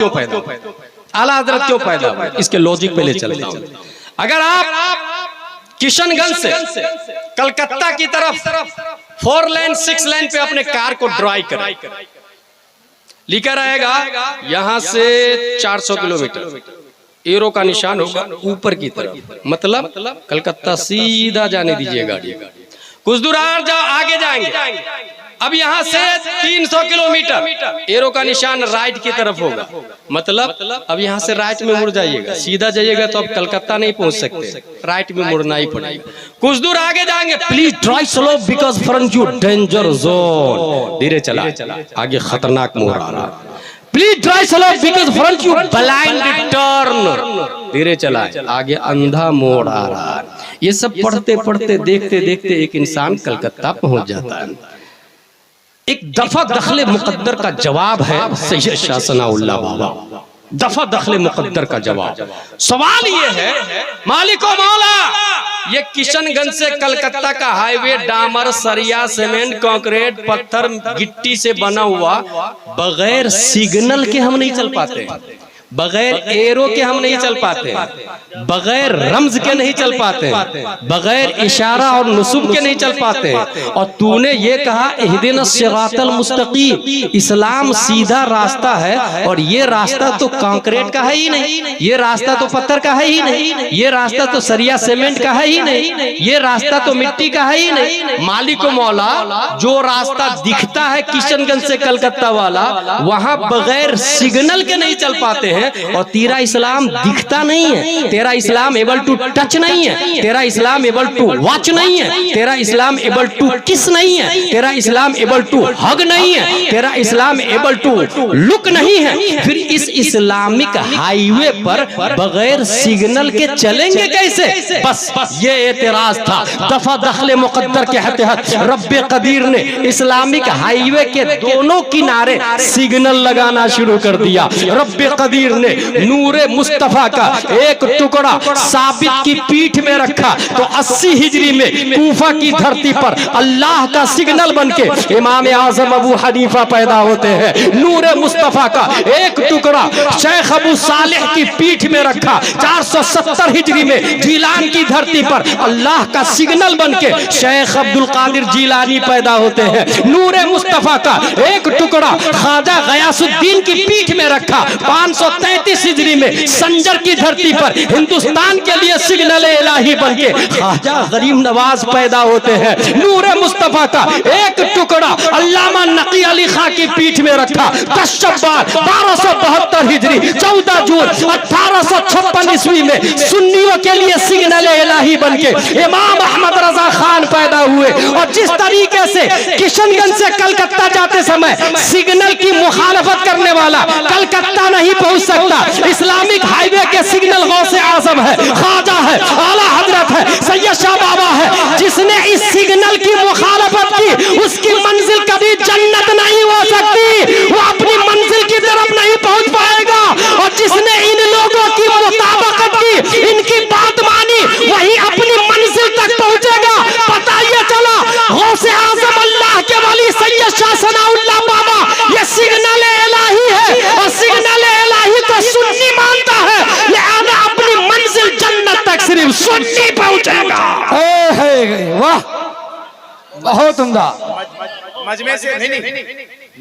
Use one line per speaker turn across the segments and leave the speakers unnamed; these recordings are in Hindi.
क्यों पैदा, आला हजरत क्यों पैदा हुआ, इसके लॉजिक पे ले चलता हूं। अगर आप किशनगंज से कलकत्ता की तरफ 4 लेन 6 लेन पे अपने कार को ड्राइव करें, लिखा रहेगा यहां से 400 किलोमीटर, एरो का निशान होगा ऊपर की तरफ, मतलब कलकत्ता सीधा जाने दीजिए गाड़ी। कुछ दूर आगे जाएंगे, अब यहाँ से 300 किलोमीटर, एरो का निशान राइट की तरफ होगा, मतलब अब यहाँ से राइट में मुड़ जाइएगा, सीधा जाइएगा तो अब कलकत्ता नहीं पहुंच सकते, राइट में मुड़ना ही पड़ेगा। कुछ दूर आगे जाएंगे, please drive slow because front you danger zone, धीरे चला, आगे खतरनाक मोड़ आ रहा, please drive slow because front you blind turn, धीरे चला, आगे अंधा मोड़ आ रहा। ये सब पढ़ते पढ़ते देखते देखते एक इंसान कलकत्ता पहुंच जाता है। एक दफा दखले मुकद्दर का जवाब है सैयद शाह सनाउल्लाह बाबा, दफा दखले मुकद्दर का जवाब। सवाल ये है मालिक ओ मौला, ये किशनगंज से कलकत्ता का हाईवे डामर सरिया सीमेंट कंक्रीट पत्थर गिट्टी से बना हुआ, बगैर सिग्नल के हम नहीं चल पाते, बगैर एरो के हम नहीं चल पाते, बगैर रम्ज के नहीं चल पाते, बगैर इशारा और नुसूब के नहीं चल पाते। और तूने ये कहा इहदिनस सिरातल मुस्तकीम, इस्लाम सीधा रास्ता है, और ये रास्ता तो कंक्रीट का है ही नहीं, ये रास्ता तो पत्थर का है ही नहीं, ये रास्ता तो सरिया सीमेंट का है ही नहीं, ये रास्ता तो मिट्टी का है ही नहीं। मालिक मौला, जो रास्ता दिखता है किशनगंज से कलकत्ता वाला, वहां बगैर सिग्नल के नहीं चल पाते हैं, और तेरा इस्लाम दिखता नहीं है, तेरा इस्लाम एबल टू टच नहीं है, तेरा इस्लाम एबल टू वॉच नहीं है, तेरा इस्लाम एबल टू किस नहीं है, तेरा इस्लाम एबल टू हग नहीं है, तेरा इस्लाम एबल टू लुक नहीं है, फिर इस इस्लामिक हाईवे पर बगैर सिग्नल के चलेंगे कैसे? बस ये एतराज था। दफा दखले मुकद्दर के तहत रब्बे कदीर ने इस्लामिक हाईवे के दोनों किनारे सिग्नल लगाना शुरू कर दिया। रब्बे कदीर ने नूरे मुस्तफा का एक टुकड़ा साबित की पीठ में रखा, तो 80 हिजरी में कूफा की धरती पर अल्लाह का सिग्नल बनके इमाम आजम अबू हनीफा पैदा होते हैं। नूरे मुस्तफा का एक टुकड़ा शेख अबू सालेह की पीठ में रखा, 470 हिजरी में जीलान की धरती पर अल्लाह का सिग्नल बनके शेख अब्दुल कादिर जीलानी पैदा होते हैं। नूरे मुस्तफा का एक टुकड़ा ख्वाजा गयासुद्दीन की पीठ में रखा, 533 हिजरी में संजर की धरती पर हिंदुस्तान के लिए सिग्नल इलाही बनके ख्वाजा गरीब नवाज पैदा होते हैं। नूरे मुस्तफा का एक टुकड़ा अल्लामा नकी अली खां की पीठ में रखा, 10 शब्बार 1272 हिजरी 14 जून 1856 ईस्वी में सुन्नियों के लिए सिग्नल इलाही बनके इमाम अहमद रजा खान पैदा हुए। और जिस तरीके से किशनगंज से कलकत्ता जाते समय सिग्नल की मुखालफत करने वाला कलकत्ता नहीं पहुंच सकता, इस्लामिक हाईवे के सिग्नल गौसे आजम है, ख्वाजा है, आला हजरत है, सैयद शाह बाबा है, जिसने इस सिग्नल की मुखालफत की उसकी मंजिल कभी जन्नत नहीं हो सकती, वो अपनी मंजिल की तरफ नहीं पहुंच पाएगा। और जिसने इन लोगों की मुताबकत की, इनकी बात मानी, वही अपनी मंजिल तक पहुंचेगा। पता ये चला गौसे आजम अल्लाह के वली सैयद शाह सनाउल्लाह बाबा ये सिग्नल इलाही है, और सिग्नल इलाही को सुन्नी मानता है, लिहाजा अपनी मंजिल जन्नत तक सिर्फ सुन्नी पहुंचेगा।
वाह, बहुत उम्दा।
मजमे से नहीं,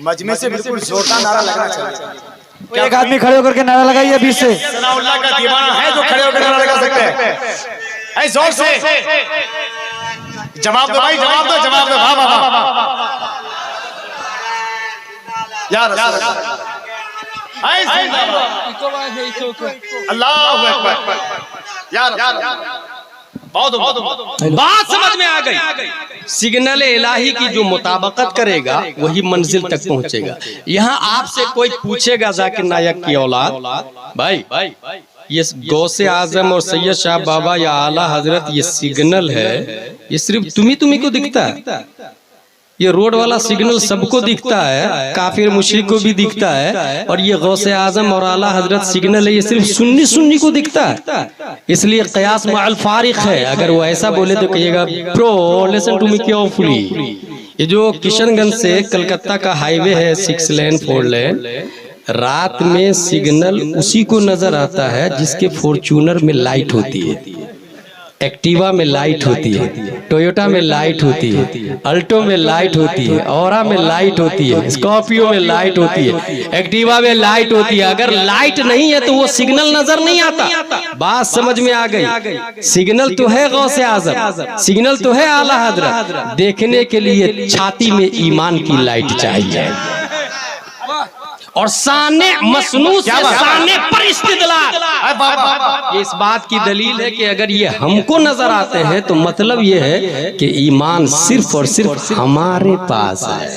मजमे से बिल्कुल जोरदार नारा लगना चाहिए।
एक आदमी खड़े होकर के नारा लगाइए बीच से।
सनाउल्लाह का दीवाना है जो खड़े होकर नारा लगा सकते हैं। जोर से जवाब दो भाई, जवाब दो, जवाब दो। वाह वाह वाह यार, अल्लाहू अकबर यार,
बात समझ में आ गई। सिग्नल इलाही की जो मुताबकत करेगा वही मंजिल तक पहुंचेगा। यहाँ आपसे कोई पूछेगा जाकिर नायक की औलाद, भाई ये गौसे आजम और सैयद शाह बाबा या आला हजरत ये सिग्नल है, ये सिर्फ तुम्ही को दिखता है? ये रोड वाला सिग्नल सबको दिखता है, काफिर मुशरिक को भी दिखता है, और ये गौसे आजम और आला हजरत सिग्नल है, ये सिर्फ सुन्नी को दिखता है। इसलिए कयास मअल फारिक है। अगर वो ऐसा बोले तो कहिएगा प्रो लिसन टू मी केयरफुली, ये जो किशनगंज से कलकत्ता का हाईवे है 6 लेन 4 लेन, रात में सिग्नल उसी को नजर आता है जिसके फॉर्च्यूनर में लाइट होती है, एक्टिवा में लाइट होती है, टोयोटा में लाइट होती है, अल्टो में लाइट होती है, औरा में लाइट होती है, स्कॉर्पियो में लाइट होती है, एक्टिवा में लाइट होती है। अगर लाइट नहीं है तो वो सिग्नल नजर नहीं आता। बात समझ में आ गई? सिग्नल तो है गौसे आजम, सिग्नल तो है आला हजरत, देखने के लिए छाती में ईमान की लाइट चाहिए और साने मसनू से साने पर इस्तिदलाल। ये इस बात की दलील है कि अगर ये हमको नजर आते हैं तो मतलब ये है कि ईमान सिर्फ और सिर्फ हमारे पास है,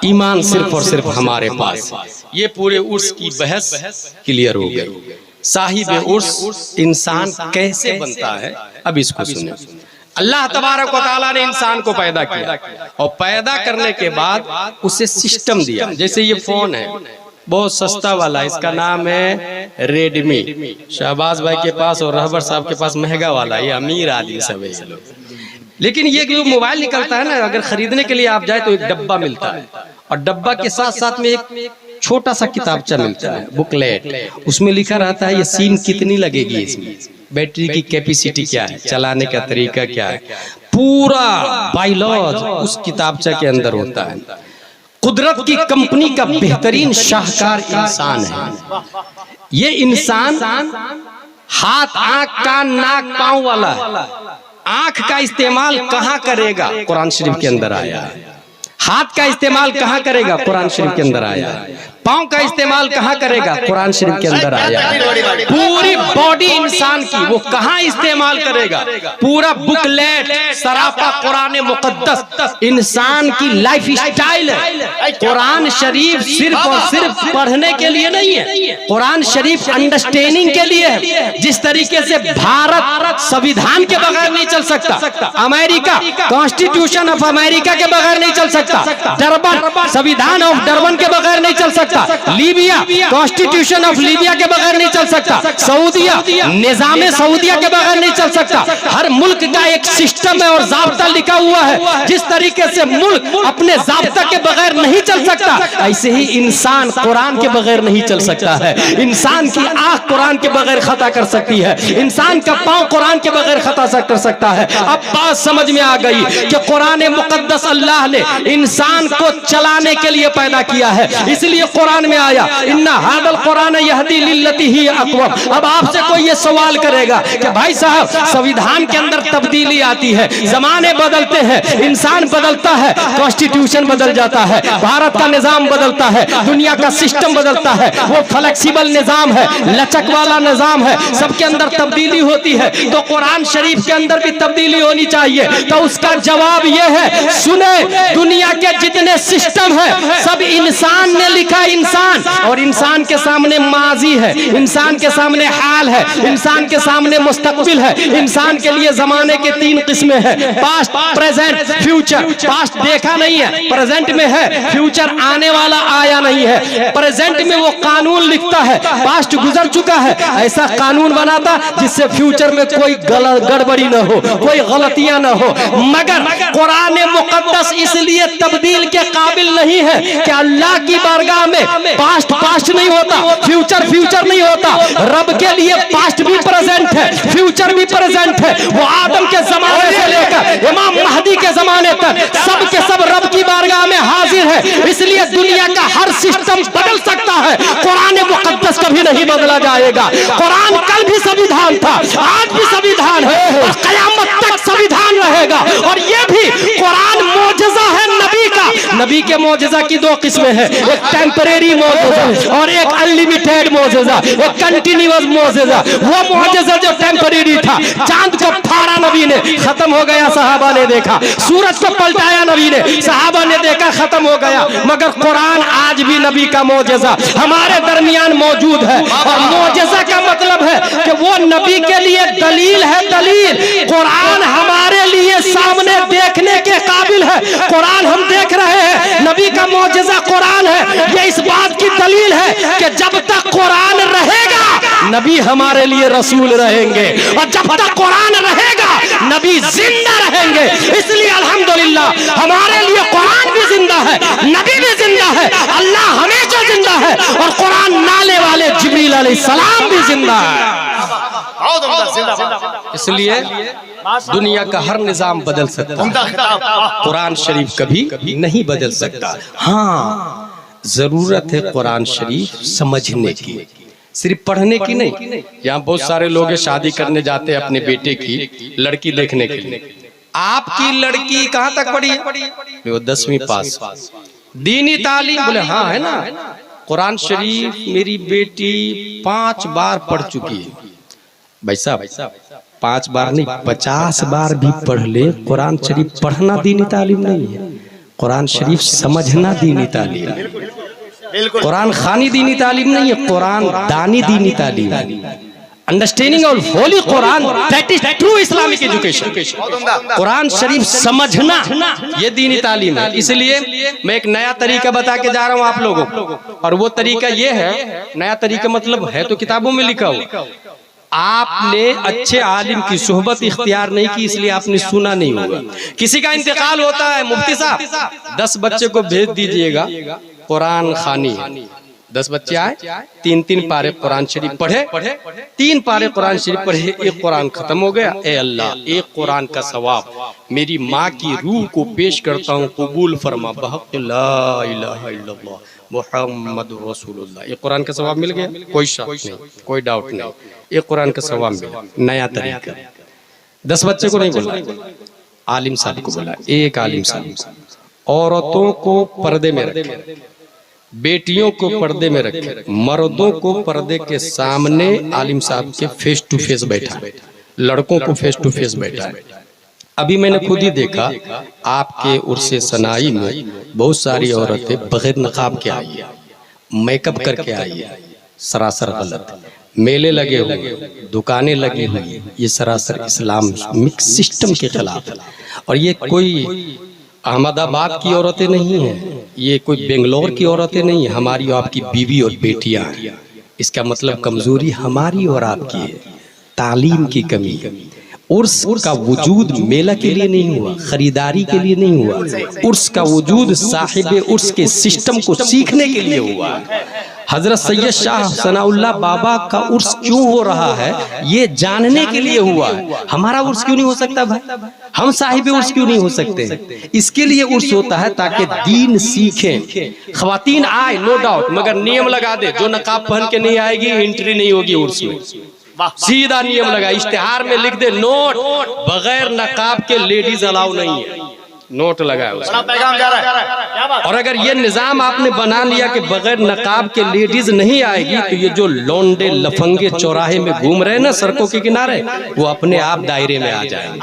ईमान सिर्फ और सिर्फ हमारे पास। ये पूरे उर्स की बहस क्लियर हो गई। साहिब उर्स इंसान कैसे बनता है, अब इसको सुने। अल्लाह तबारक व तआला ने इंसान को पैदा किया और पैदा करने के बाद उसे सिस्टम दिया। जैसे ये फोन है, बहुत सस्ता वाला, इसका नाम है रेडमी। शहबाज भाई के पास और रहबर साहब के पास महंगा वाला, ये अमीर आदमी सब है ये लोग। लेकिन ये जो मोबाइल निकलता है ना, अगर खरीदने के लिए आप जाए तो एक डब्बा मिलता है और डब्बा के साथ साथ में एक छोटा सा किताबचा मिलता है, बुकलेट। उसमें लिखा रहता है ये सिम कितनी लगेगी, इसमें बैटरी की कैपेसिटी क्या है, चलाने का तरीका क्या है, पूरा बायोलॉज उस किताबचा के अंदर होता है। कुदरत की कंपनी का बेहतरीन शाहकार इंसान है। ये इंसान हाथ, आंख, कान, नाक, पांव वाला है। आंख का इस्तेमाल कहाँ करेगा, कुरान शरीफ के अंदर आया है। हाथ का इस्तेमाल कहाँ करेगा, कुरान शरीफ के अंदर आया है। पांव का इस्तेमाल कहाँ करेगा, कुरान शरीफ के अंदर आया है। पूरी बॉडी इंसान की वो कहाँ इस्तेमाल करेगा, पूरा बुकलेट सरापा कुरान मुकद्दस इंसान की लाइफ स्टाइल है। कुरान शरीफ सिर्फ और सिर्फ पढ़ने के लिए नहीं है, कुरान शरीफ अंडरस्टैंडिंग के लिए है। जिस तरीके से भारत संविधान के बगैर नहीं चल सकता, अमेरिका कॉन्स्टिट्यूशन ऑफ अमेरिका के बगैर नहीं चल सकता, डरबन संविधान ऑफ डरबन के बगैर नहीं चल सकता, लीबिया कॉन्स्टिट्यूशन ऑफ लीबिया के बगैर नहीं चल सकता, सऊदिया निजाम सऊदिया के बगैर नहीं चल सकता। हर मुल्क का एक सिस्टम है और जाब्ता लिखा हुआ है। जिस तरीके से मुल्क अपने जाब्ता के बगैर नहीं चल सकता, ऐसे ही इंसान कुरान के बगैर नहीं चल सकता है। इंसान की आंख कुरान के बगैर खता कर सकती है, इंसान का पांव कुरान के बगैर खता कर सकता है। अब बात समझ में आ गई कि कुरान मुकद्दस अल्लाह ने इंसान को चलाने के लिए पैदा किया है, इसलिए कुरान में आया इन्ना हादल कुरान यहदी लिल्लती ही अक़वम। अब आपसे कोई ये सवाल करेगा कि भाई साहब संविधान के अंदर तब्दीली आती है, जमाने बदलते हैं, इंसान बदलता है, कॉन्स्टिट्यूशन बदल जाता है, भारत का निजाम बदलता है, दुनिया का सिस्टम बदलता है, वो फ्लेक्सिबल निजाम है, लचक वाला निजाम है, सबके अंदर तब्दीली होती है, तो कुरान शरीफ के अंदर भी तब्दीली होनी चाहिए। तो उसका जवाब यह है, सुने दुनिया के जितने सिस्टम है सब इंसान ने लिखा, इंसान, और इंसान के सामने माजी है, इंसान के सामने हाल है, इंसान के सामने मुस्तकबिल है। इंसान के लिए जमाने के 3 किस्में हैं, पास्ट, प्रेजेंट, फ्यूचर। पास्ट देखा नहीं है, प्रेजेंट में है, फ्यूचर आने वाला आया नहीं है। प्रेजेंट में वो कानून लिखता है, पास्ट गुजर चुका है, ऐसा कानून बनाता जिससे फ्यूचर में कोई गड़बड़ी न हो, कोई गलतियां न हो। मगर कुरान मुकद्दस इसलिए तब्दील के काबिल नहीं है कि अल्लाह की बारगाह में पास्ट पास्ट नहीं होता, फ्यूचर फ्यूचर नहीं होता। रब के लिए पास्ट भी प्रेजेंट है, फ्यूचर भी प्रेजेंट है। वो आदम के जमाने से लेकर इमाम महदी के जमाने तक सब के सब रब की बारगाह में हाजिर है। इसलिए दुनिया का हर सिस्टम बदल सकता है, कुरान मुकद्दस कभी नहीं बदला जाएगा। कुरान कल भी संविधान था, आज भी संविधान है और कयामत तक संविधान रहेगा। और ये भी कुरान मौजज़ा है नबी का। नबी के मौजज़ा की 2 किस्में हैं, एक टेम्परेरी मौजज़ा और एक अनलिमिटेड मौजज़ा, एक कंटिन्यूअस मौजज़ा। वो मौजज़ा जो टेम्परेरी था, चांद को फाड़ा नबी ने, खत्म हो गया, सहाबा ने देखा। सूरज को पलटाया नबी ने, सहाबा ने देखा, खत्म हो गया। मगर कुरान आज भी नबी का मौजज़ा हमारे दरमियान मौजूद है। और मौजज़ा का मतलब है कि वो नबी के लिए दलील है, दलील। कुरान हमारे लिए सामने देखने के काबिल है। कुरान हम देख रहे हैं, नबी का मौजज़ा कुरान है। ये इस बात की दलील है कि जब तक कुरान रहेगा नबी हमारे लिए रसूल रहेंगे, और जब तक कुरान रहेगा नबी जिंदा रहेंगे। इसलिए अल्हम्दुलिल्लाह हमारे लिए कुरान भी जिंदा है, नबी भी जिंदा है, अल्लाह हमेशा जिंदा है, और कुरान नाले वाले जिब्रील अलैहिस्सलाम भी जिंदा है।
बहुत उम्दा, जिंदाबाद।
इसलिए दुनिया का हर निजाम बदल सकता है, कुरान शरीफ कभी नहीं बदल सकता। हाँ, जरूरत है कुरान शरीफ समझने की, सिर्फ पढ़ने की नहीं। यहाँ बहुत सारे लोग शादी करने जाते हैं अपने बेटे की लड़की देखने के लिए। आपकी लड़की कहाँ तक पढ़ी है? वो 10वीं पास। दीनी तालीम? बोले हाँ है ना। कुरान शरीफ मेरी बेटी 5 बार पढ़ चुकी है। भाई साहब 5 बार नहीं 50 बार भी पढ़ ले, कुरान शरीफ पढ़ना दीनी तालीम नहीं है, कुरान शरीफ समझना दीनी तालीम है। कुरान खानी दीनी तालीम नहीं है, कुरान दानी दीनी तालीम है। Understanding of holy Quran, that is true Islamic education. Quran शरीफ समझना ये दीनी तालीम है। इसलिए मैं एक नया तरीका बता के जा रहा हूँ आप लोगों को, और वो तरीका ये है, नया तरीका मतलब है तो किताबों में लिखा हो, आपने अच्छे आलिम की सोहबत इख्तियार नहीं की इसलिए आपने सुना नहीं होगा। किसी का इंतकाल होता है, मुफ्ती साहब 10 बच्चे को भेज दीजिएगा कुरान खानी, 10 बच्चे आए, 3-3 पारे कुरान शरीफ पढ़े, 3 पारे कुरान शरीफ पढ़े, एक कुरान खत्म हो गया। ए अल्लाह, एक कुरान का सवाब मेरी माँ की रूह को पेश करता हूँ, कबूल फरमा बहक़ ला इलाहा इल्लल्लाह मुहम्मदुर रसूलुल्लाह। ये कुरान का सवाब मिल गया, कोई शक नहीं, कोई डाउट नहीं, एक कुरान का सवाब मिला। नया तरीका, 10 बच्चे को नहीं बोला, आलिम साहब को बोला। एक आलिम साहब औरतों को पर्दे में रखे, बेटियों को पर्दे में रखे, मर्दों को पर्दे के सामने आलिम साहब के फेस टू फेस बैठा, लड़कों को फेस टू फेस बैठा है। अभी मैंने खुद ही देखा आपके उर्से सनाई में बहुत सारी औरतें बगैर नकाब के आई है, मेकअप करके आई है, सरासर गलत। मेले लगे हुए, दुकानें लगी हुई, ये सरासर इस्लामिक सिस्टम के खिलाफ है। और ये कोई अहमदाबाद की औरतें नहीं हैं, ये कोई बेंगलोर की औरतें नहीं है, हमारी और आपकी बीवी और बेटियां हैं। इसका मतलब कमजोरी हमारी और आपकी है, तालीम की कमी। उर्स का वजूद मेला के लिए नहीं हुआ, खरीदारी के लिए नहीं हुआ, उर्स का वजूद साहिब उर्स के सिस्टम को सीखने के लिए हुआ। हजरत सैयद शाह सनाउल्लाह बाबा का उर्स क्यों हो रहा है ये जानने के लिए हुआ है। हमारा उर्स क्यों नहीं हो सकता भाई? हम साहिब उर्स क्यों नहीं हो सकते? इसके लिए उर्स होता है ताकि दीन सीखें। खवातीन आए नो डाउट, मगर नियम लगा दे, जो नकाब पहन के नहीं आएगी एंट्री नहीं होगी उर्स में। सीधा नियम लगा, इश्तिहार में लिख दे नोट, बगैर नकाब के लेडीज अलाउ नहीं है, नोट लगाया उसमें।
पैगाम जा रहा है।
और अगर ये निजाम आपने बना लिया कि बगैर नकाब के लेडीज नहीं आएगी, तो ये जो लौंडे लफंगे चौराहे में घूम रहे हैं ना सड़कों के किनारे, वो अपने आप दायरे में आ जाएंगे।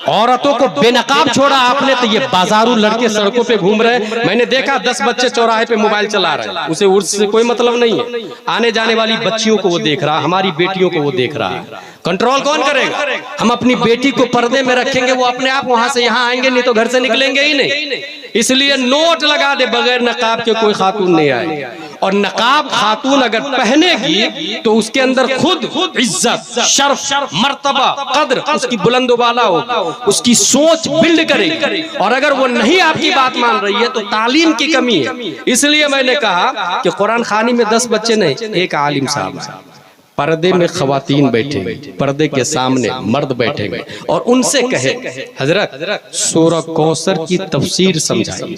औरतों को बेनकाब छोड़ा आपने तो ये बाजारू लड़के सड़कों पे घूम रहे हैं। मैंने देखा 10 बच्चे चौराहे पे मोबाइल चला रहे हैं, उसे उर्स से कोई मतलब नहीं है। आने जाने वाली बच्चियों को वो देख रहा, हमारी बेटियों को वो देख रहा है। कंट्रोल कौन करेगा? हम अपनी बेटी को पर्दे में रखेंगे, वो अपने आप वहां से यहाँ आएंगे, नहीं तो घर से निकलेंगे ही नहीं। इसलिए नोट लगा दे, बगैर नकाब के कोई खातून नहीं आएगी। और नकाब खातून अगर पहनेगी तो उसके अंदर खुद इज्जत, शर्फ, मर्तबा, कद्र उसकी बुलंद वाला होगा, उसकी सोच बिल्ड करेगी। और अगर वो नहीं आपकी बात मान रही है तो तालीम की कमी है। इसलिए मैंने कहा कि कुरान खानी में 10 बच्चे नहीं, एक आलिम साहब, पर्दे में खवातीन बैठे, पर्दे के सामने मर्द बैठेंगे, और उनसे कहे हजरत सूरह कौसर की तफसीर समझाइए।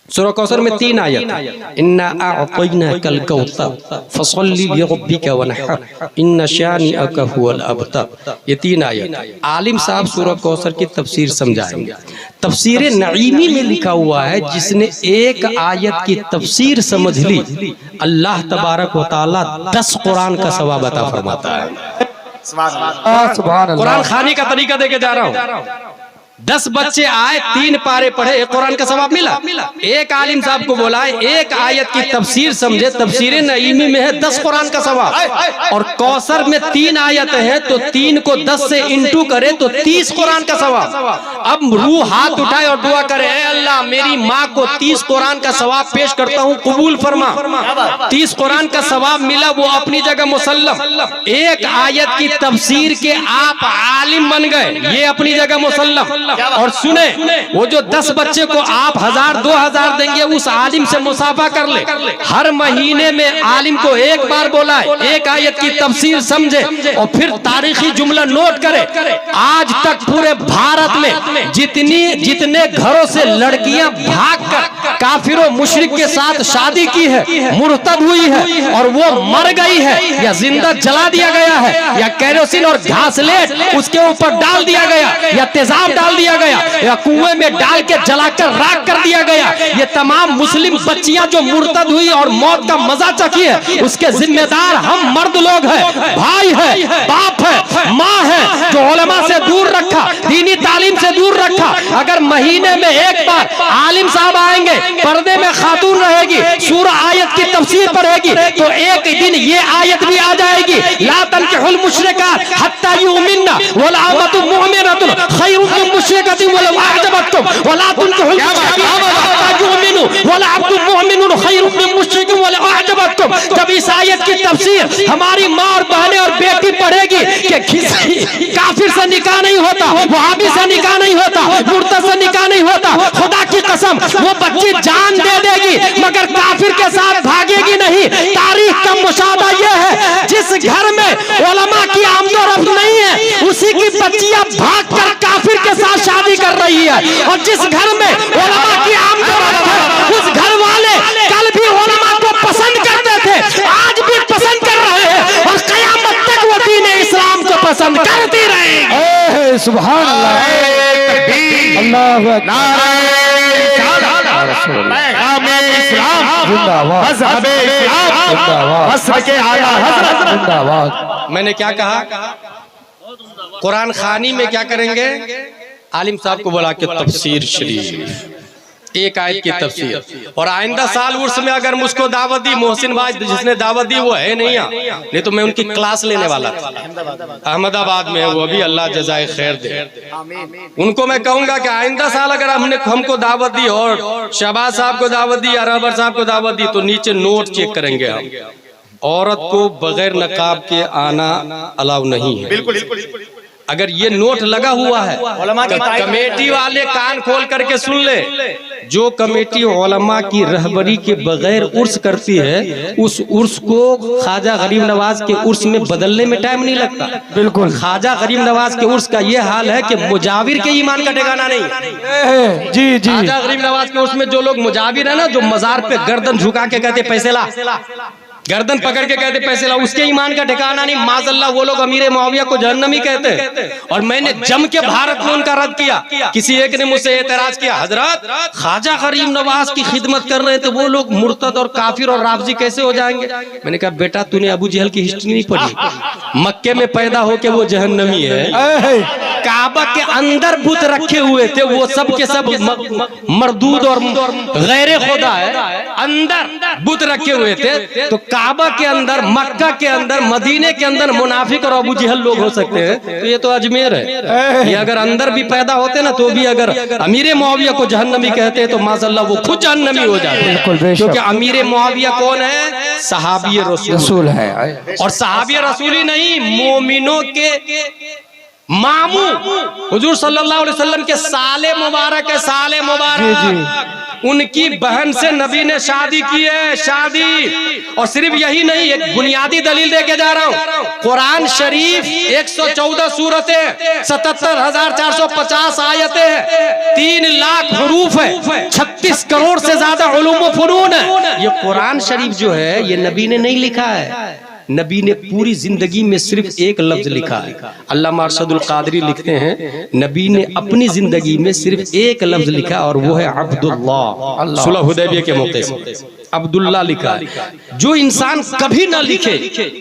सूरह कौसर में 3 आयत, इन्ना अअतैनाकल कौसर फसल्ली लिरब्बिका वनहर इन्न शानिअका हुवल अबतर। ये 3 आयत आलिम साहब सूरह कौसर की तफसीर समझाएंगे। तफसीर नईमी में लिखा हुआ है, जिसने एक आयत की तफसीर समझ ली अल्लाह तबारक व तआला 10 कुरान का सवाब अता फरमाता है।
सुभान अल्लाह।
कुरान खाने का तरीका देके जा रहा हूँ। 10 बच्चे आए, 3 पारे पढ़े, एक कुरान का सवाब मिला। एक आलिम साहब को बोला एक आयत की तफसीर समझे, तफसीर नईमी में है 10 कुरान का सवाब, और कौसर में 3 आयत है तो 3 को 10 से इंटू करे तो 30 कुरान का सवाब। अब रूह हाथ उठाए और दुआ करे, ऐ अल्लाह मेरी माँ को 30 कुरान का सवाब पेश करता हूँ, कबूल फरमा। 30 कुरान का सवाब मिला, वो अपनी जगह मुसल्लम। एक आयत की तफसीर के आप आलिम बन गए, ये अपनी जगह मुसल्लम। और सुने, वो जो 10 बच्चे को आप 1000-2000 देंगे, उस आलिम से मुसाफा कर ले। हर महीने में आलिम को एक बार बोला है, एक आयत की तफसीर समझे और फिर तारीखी जुमला नोट करे। आज तक पूरे भारत में जितने घरों से लड़कियां भागकर काफिरों मुशरिक के साथ शादी की है, मुर्तद हुई है और वो मर गई है, या जिंदा जला दिया गया है, या केरोसिन और घासलेट उसके ऊपर डाल दिया गया, या तेजाब डाल दिया गया, या कुएं में डाल के जलाकर राख कर दिया गया, ये तमाम मुस्लिम बच्चियां जो मुर्तद हुई और मौत का मजा चखी है, उसके जिम्मेदार हम मर्द लोग हैं, भाई है, बाप है, माँ है, जो उलमा से दूर रखा, दीनी तालीम से दूर रखा। अगर महीने में एक बार आलिम साहब आएंगे, पर्दे में खातून रहेगी, सूरह आयत की तफसीर पढ़ेगी, तो एक दिन ये आयत भी आ जाएगी, ला तनकिहुल मुशरिकात हत्ता युमिनना वला अमतुम मुमिनतुन खैरुम मिन मुशरिकतिन वलौ अअजबतकुम वला तनकिहुल मुशरिकात हत्ता युमिनु वला अब्दुम मुमिनुन खैरुम मिन मुशरिकिन वलौ अअजबतकुम। जब इस आयत की तफसीर हमारी माँ और बहनें और बेटी पढ़ेगी कि किसी काफिर से निकाह नहीं होता, वहाबी से निकाह नहीं होता, मुर्तद से निकाह नहीं होता, खुदा की कसम वो बच्ची जान दे देगी मगर काफिर के साथ भागेगी नहीं। तारीख का मुशाबा यह है, जिस घर में उलमा की आमदोरफ्त नहीं है, उसी की बच्चियां भागकर काफिर के साथ शादी कर रही है, और जिस घर में उलमा की आमदोरफ्त है, उस घर वाले कल भी उलमा को पसंद करते थे, आज भी पसंद कर रहे हैं, और कयामत तक वो दीन इस्लाम को पसंद करती रहेंगे।
सुभान अल्लाह, अल्लाहु अकबर,
मैंने क्या कहा, कुरान खानी में क्या करेंगे, आलिम साहब को बुला के तफसीर शरीफ, एक आयत की तफसीर। और आइंदा साल उर्स में अगर मुझको दावत दी, मोहसिन भाई जिसने दावत दी वो है नहीं तो मैं उनकी क्लास लेने वाला था, अहमदाबाद में है वो अभी, अल्लाह जज़ाए खैर दे। उनको मैं कहूंगा कि आइंदा साल अगर हमको दावत दी और शहबाज साहब को दावत दी या रहबर साहब को दावत दी, तो नीचे नोट चेक करेंगे हम, औरत को बगैर नकाब के आना अलाउ नहीं है। बिल्कुल। अगर ये नोट लगा हुआ है, कमेटी वाले कान खोल करके सुन ले, जो कमेटी उलमा की रहबरी के बगैर उर्स करती है, उस उर्स को ख्वाजा गरीब नवाज के उर्स में बदलने में टाइम नहीं लगता। बिल्कुल, ख्वाजा गरीब नवाज के उर्स का ये हाल है कि मुजाविर के ईमान का ठिकाना नहीं।
जी जी,
ख्वाजा गरीब नवाज के उर्स में जो लोग मुजाविर है ना, जो मजार पे गर्दन झुका के कहते पैसे ला, गर्दन पकड़ के कहते पैसे ला, उसके ईमान का ठिकाना नहीं। माज़अल्लाह वो लोग अमीर मुआविया को जहन्नमी कहते हैं। और मैंने जम के भारत में उनका रद्द किया। किसी एक ने मुझसे एतराज किया, हजरत ख्वाजा गरीब नवाज की खिदमत कर रहे थे, वो लोग मुर्तद और काफिर और राफजी कैसे हो जाएंगे? मैंने कहा बेटा तूने अबू जहल की हिस्ट्री नहीं पढ़ी, मक्के में पैदा होके वो जहन्नमी है। काबा के अंदर बुत रखे हुए थे, वो सब के सब मरदूद और गैर खुदा है, अंदर बुत रखे हुए थे। तो काबा के अंदर, मक्का के अंदर, मदीने के अंदर मुनाफिक और अबू जहल लोग हो सकते हैं, तो ये तो अजमेर है। ये अगर अंदर भी पैदा होते ना, तो भी अगर अमीर मुआविया को जहन्नमी कहते तो माज़अल्लाह वो खुद जहन्नमी हो जाते, क्योंकि अमीर मुआविया कौन है? सहाबी रसूल है। और सहाबी रसूल ही नहीं, मोमिनों के मामू हुजूर सल्लल्लाहु अलैहि वसल्लम के साले मुबारक है, साले मुबारक, उनकी बहन से नबी ने शादी की है, शादी। और सिर्फ यही नहीं, एक बुनियादी दलील देके जा रहा हूँ। कुरान शरीफ 114 सूरतें, 77,450 आयतें हैं, 3 लाख हरूफ है, 36 करोड़ से ज्यादा उलूम व फुनून है। ये कुरान शरीफ जो है, ये नबी ने नहीं लिखा है, नबी ने पूरी जिंदगी में सिर्फ एक लफ्ज लिखा है। अल्लामा अरशदुल कादरी लिखते हैं, नबी ने अपनी जिंदगी में सिर्फ एक लफ्ज लिखा, और वो है अब्दुल्लाह। सुलह हुदैबिया के मौके से अब्दुल्लाह लिखा है। जो इंसान कभी ना लिखे,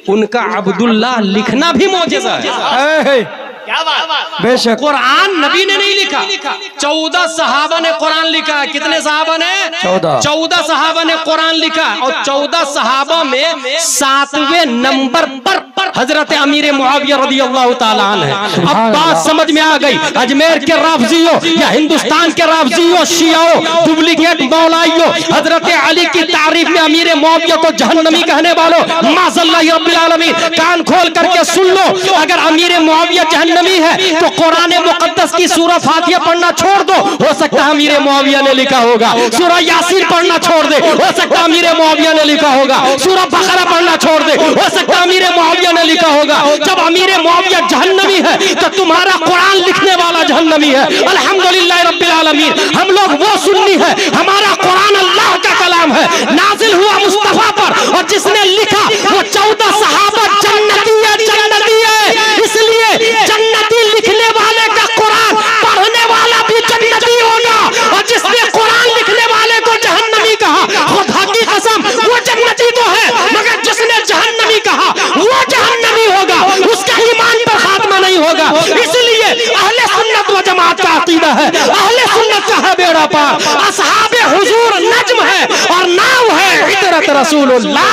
उनका अब्दुल्लाह लिखना भी मौजज़ा है।
क्या बात।
बेशक
कुरान नबी ने नहीं लिखा, 14 सहाबा ने कुरान लिखा है। कितने सहाबा ने? 14 सहाबा ने कुरान लिखा। और 14 सहाबा में 7वें नंबर पर हजरत अमीर मुआविया रदियल्लाहु ताला अन्हु है। अब बात समझ में आ गई। अजमेर के राफजियों या हिंदुस्तान के राफजियों, शियाओं, डुप्लीकेट मौलाइयों, हजरत अली की तारीफ में अमीर मुआविया को जहन्नमी कहने वालों, माज़ल्लाहि रब्बिल आलमीन, कान खोल करके सुन लो। अगर अमीर मुआविया जहन्नमी है तो कुरान मुकद्दस की सूरह फातिहा पढ़ना छोड़ दो, हो सकता है अमीर मुआविया ने लिखा होगा। सूरह यासीन पढ़ना छोड़ दे, हो सकता है अमीर मुआविया ने लिखा होगा। सूरह बकरा पढ़ना छोड़ दे, हो सकता है अमीर मुआविया ने लिखा होगा। जब अमीर मुआविया जहन्नमी है तो तुम्हारा कुरान लिखने वाला जहन्नमी है। अल्हम्दुलिल्लाह रब्बिल आलमीन, हम लोग वो सुन्नी है, हमारा कुरान अल्लाह का कलाम है, नाजिल हुआ मुस्तफा पर, और जिसने लिखा वो 14 सहाबा जन्नती है, जन्नती है। इसलिए जन्नती लिखने वाले का कुरान पढ़ने वाला भी जन्नती होगा। और जिसने कुरान लिखने वाले को जहन्नमी कहा, खुदा की कसम वो जन्नती तो है, मगर जिसने जहन्नमी कहा वो जहन्नमी होगा, उसका ईमान पर खात्मा नहीं होगा। इसलिए अहले सुन्नत व जमात का अकीदा है, अहले सुन्नत का है बेड़ा पार, असहाबे हुजूर नज्म है और नाव है इतरत रसूलुल्लाह।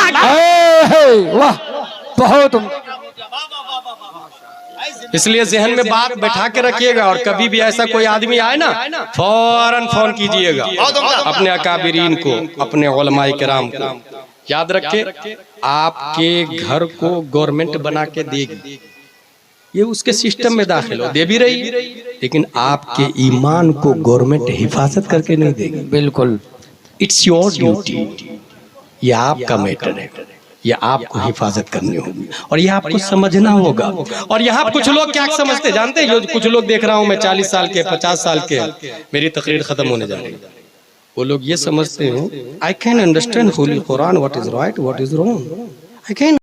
वाह, बहुत
इसलिए जहन में बात बैठा के रखिएगा। और कभी भी ऐसा कोई आदमी आए ना, फौरन फोन कीजिएगा अपने अकाबिरीन को, अपने उलमाए किराम को। याद रखे, आपके घर को गवर्नमेंट बना के देगी, ये उसके सिस्टम में दाखिल हो, दे भी रही, लेकिन आपके ईमान को गवर्नमेंट हिफाजत करके नहीं देगी।
बिल्कुल,
इट्स योर ड्यूटी, ये आपका मैटर है, ये आपको हिफाजत करनी होगी और ये आपको समझना होगा। और यहाँ कुछ लोग क्या समझते जानते हैं? कुछ लोग देख रहा हूँ मैं, 40 साल के, 50 साल के, मेरी तकरीर खत्म होने जा रही है, वो लोग ये समझते हैं I can understand Holi Quran, what is right what is wrong, I can